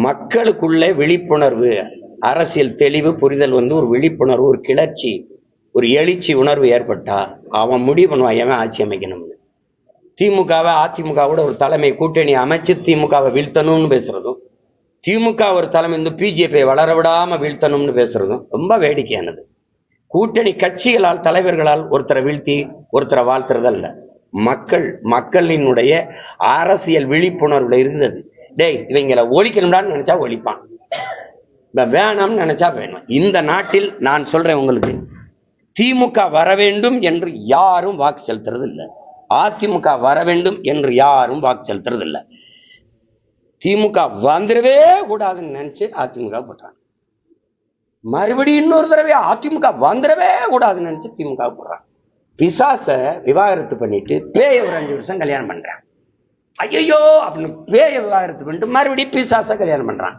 மக்களுக்குள்ள விழிப்புணர்வு, அரசியல் தெளிவு, புரிதல் ஒரு விழிப்புணர்வு, ஒரு கிளர்ச்சி, ஒரு எழுச்சி உணர்வு ஏற்பட்டா அவன் முடிவு பண்ணுவான் எவன் ஆட்சி அமைக்கணும்னு. திமுகவை அதிமுகவோட ஒரு தலைமை கூட்டணி அமைச்சு திமுகவை வீழ்த்தணும்னு பேசுறதும், திமுக ஒரு தலைமை பிஜேபியை வளர விடாம வீழ்த்தணும்னு பேசுறதும் ரொம்ப வேடிக்கையானது. கூட்டணி கட்சிகளால் தலைவர்களால் ஒருத்தரை வீழ்த்தி ஒருத்தரை வாழ்த்துறதல்ல, மக்களினுடைய அரசியல் விழிப்புணர்வுல இருந்தது. டேய் இவங்களை ஒழிக்கணும்டான்னு நினைச்சா ஒழிப்பான், வேணாம்னு நினைச்சா வேணும். இந்த நாட்டில் நான் சொல்றேன் உங்களுக்கு, திமுக வர வேண்டும் என்று யாரும் வாக்கு செலுத்துறது இல்லை, அதிமுக வர வேண்டும் என்று யாரும் வாக்கு செலுத்துறது இல்லை. திமுக வந்துடவே கூடாதுன்னு நினைச்சு அதிமுக போட்டாங்க. மறுபடியும் இன்னொரு தடவை அதிமுக வந்துடவே கூடாதுன்னு நினைச்சு திமுக போடுறாங்க. பிசாச விவாகரத்து பண்ணிட்டு பேய ஒரு 5 வருஷம் கல்யாணம் பண்றான். ஐயோ அப்படின்னு பேய விவாகரத்து பண்ணிட்டு மறுபடியும் பிசாச கல்யாணம் பண்றான்.